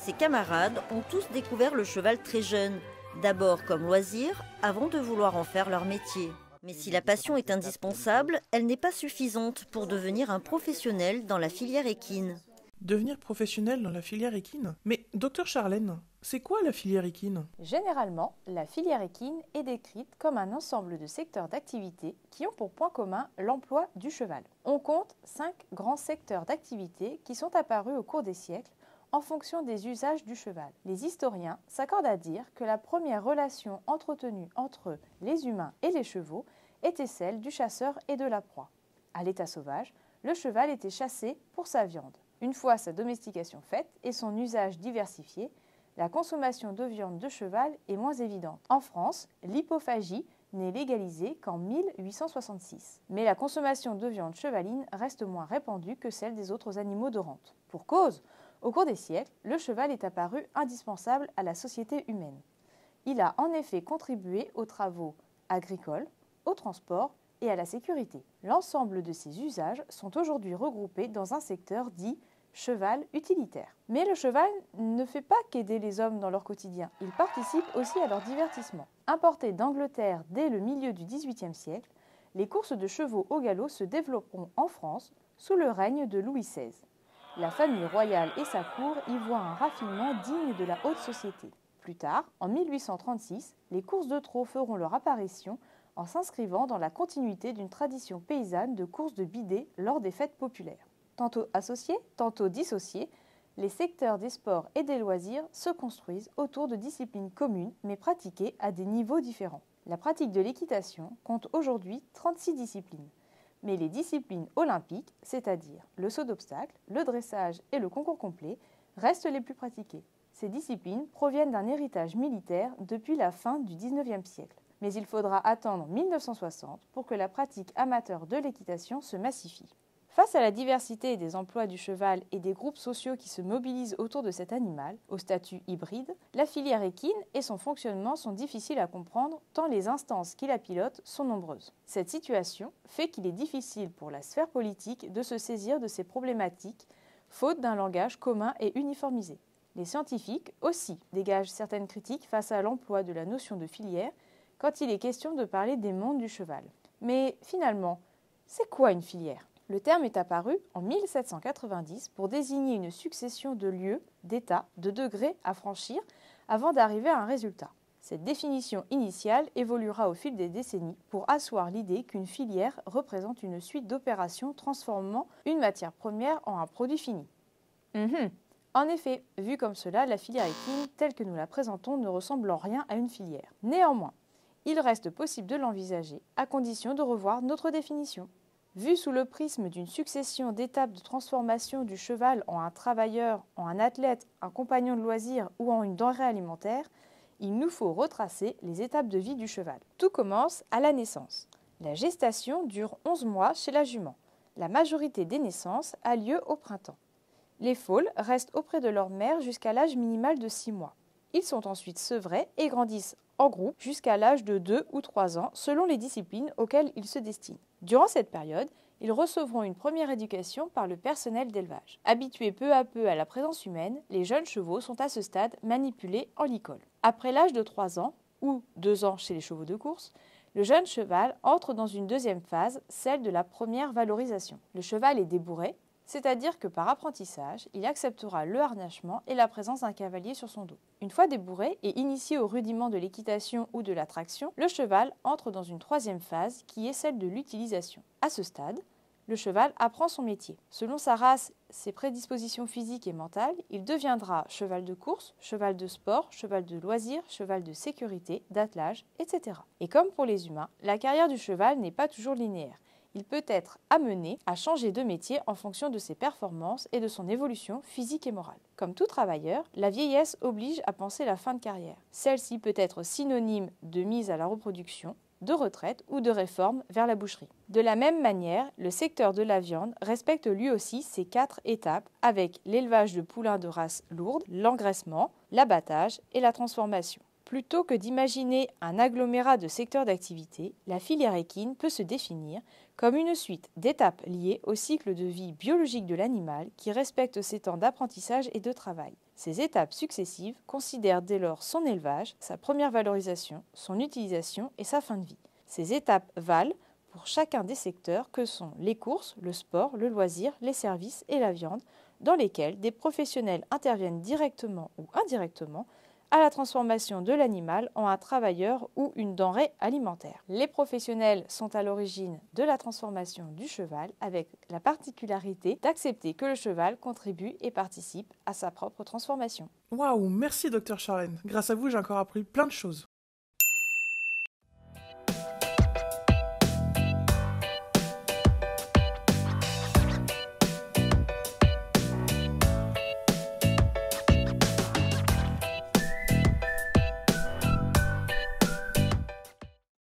Ses camarades ont tous découvert le cheval très jeune, d'abord comme loisir, avant de vouloir en faire leur métier. Mais si la passion est indispensable, elle n'est pas suffisante pour devenir un professionnel dans la filière équine. Devenir professionnel dans la filière équine? Mais, docteur Charlène, c'est quoi la filière équine? Généralement, la filière équine est décrite comme un ensemble de secteurs d'activité qui ont pour point commun l'emploi du cheval. On compte 5 grands secteurs d'activité qui sont apparus au cours des siècles en fonction des usages du cheval. Les historiens s'accordent à dire que la première relation entretenue entre les humains et les chevaux était celle du chasseur et de la proie. À l'état sauvage, le cheval était chassé pour sa viande. Une fois sa domestication faite et son usage diversifié, la consommation de viande de cheval est moins évidente. En France, l'hypophagie n'est légalisée qu'en 1866. Mais la consommation de viande chevaline reste moins répandue que celle des autres animaux de rente. Pour cause, au cours des siècles, le cheval est apparu indispensable à la société humaine. Il a en effet contribué aux travaux agricoles, au transport et à la sécurité. L'ensemble de ces usages sont aujourd'hui regroupés dans un secteur dit cheval utilitaire. Mais le cheval ne fait pas qu'aider les hommes dans leur quotidien, il participe aussi à leur divertissement. Importé d'Angleterre dès le milieu du XVIIIe siècle, les courses de chevaux au galop se développeront en France sous le règne de Louis XVI. La famille royale et sa cour y voient un raffinement digne de la haute société. Plus tard, en 1836, les courses de trot feront leur apparition en s'inscrivant dans la continuité d'une tradition paysanne de courses de bidets lors des fêtes populaires. Tantôt associés, tantôt dissociés, les secteurs des sports et des loisirs se construisent autour de disciplines communes mais pratiquées à des niveaux différents. La pratique de l'équitation compte aujourd'hui 36 disciplines. Mais les disciplines olympiques, c'est-à-dire le saut d'obstacle, le dressage et le concours complet, restent les plus pratiquées. Ces disciplines proviennent d'un héritage militaire depuis la fin du XIXe siècle. Mais il faudra attendre 1960 pour que la pratique amateur de l'équitation se massifie. Face à la diversité des emplois du cheval et des groupes sociaux qui se mobilisent autour de cet animal, au statut hybride, la filière équine et son fonctionnement sont difficiles à comprendre tant les instances qui la pilotent sont nombreuses. Cette situation fait qu'il est difficile pour la sphère politique de se saisir de ces problématiques, faute d'un langage commun et uniformisé. Les scientifiques aussi dégagent certaines critiques face à l'emploi de la notion de filière quand il est question de parler des mondes du cheval. Mais finalement, c'est quoi une filière ? Le terme est apparu en 1790 pour désigner une succession de lieux, d'états, de degrés à franchir avant d'arriver à un résultat. Cette définition initiale évoluera au fil des décennies pour asseoir l'idée qu'une filière représente une suite d'opérations transformant une matière première en un produit fini. En effet, vu comme cela, la filière équine, telle que nous la présentons, ne ressemble en rien à une filière. Néanmoins, il reste possible de l'envisager, à condition de revoir notre définition. Vu sous le prisme d'une succession d'étapes de transformation du cheval en un travailleur, en un athlète, un compagnon de loisir ou en une denrée alimentaire, il nous faut retracer les étapes de vie du cheval. Tout commence à la naissance. La gestation dure 11 mois chez la jument. La majorité des naissances a lieu au printemps. Les foals restent auprès de leur mère jusqu'à l'âge minimal de 6 mois. Ils sont ensuite sevrés et grandissent en groupe jusqu'à l'âge de 2 ou 3 ans selon les disciplines auxquelles ils se destinent. Durant cette période, ils recevront une première éducation par le personnel d'élevage. Habitués peu à peu à la présence humaine, les jeunes chevaux sont à ce stade manipulés en licol. Après l'âge de 3 ans, ou 2 ans chez les chevaux de course, le jeune cheval entre dans une deuxième phase, celle de la première valorisation. Le cheval est débourré, c'est-à-dire que par apprentissage, il acceptera le harnachement et la présence d'un cavalier sur son dos. Une fois débourré et initié au rudiment de l'équitation ou de la traction, le cheval entre dans une troisième phase qui est celle de l'utilisation. À ce stade, le cheval apprend son métier. Selon sa race, ses prédispositions physiques et mentales, il deviendra cheval de course, cheval de sport, cheval de loisir, cheval de sécurité, d'attelage, etc. Et comme pour les humains, la carrière du cheval n'est pas toujours linéaire. Il peut être amené à changer de métier en fonction de ses performances et de son évolution physique et morale. Comme tout travailleur, la vieillesse oblige à penser la fin de carrière. Celle-ci peut être synonyme de mise à la reproduction, de retraite ou de réforme vers la boucherie. De la même manière, le secteur de la viande respecte lui aussi ces 4 étapes avec l'élevage de poulains de race lourde, l'engraissement, l'abattage et la transformation. Plutôt que d'imaginer un agglomérat de secteurs d'activité, la filière équine peut se définir comme une suite d'étapes liées au cycle de vie biologique de l'animal qui respecte ses temps d'apprentissage et de travail. Ces étapes successives considèrent dès lors son élevage, sa première valorisation, son utilisation et sa fin de vie. Ces étapes valent pour chacun des secteurs que sont les courses, le sport, le loisir, les services et la viande, dans lesquels des professionnels interviennent directement ou indirectement à la transformation de l'animal en un travailleur ou une denrée alimentaire. Les professionnels sont à l'origine de la transformation du cheval avec la particularité d'accepter que le cheval contribue et participe à sa propre transformation. Waouh, merci Dr Charlène. Grâce à vous, j'ai encore appris plein de choses.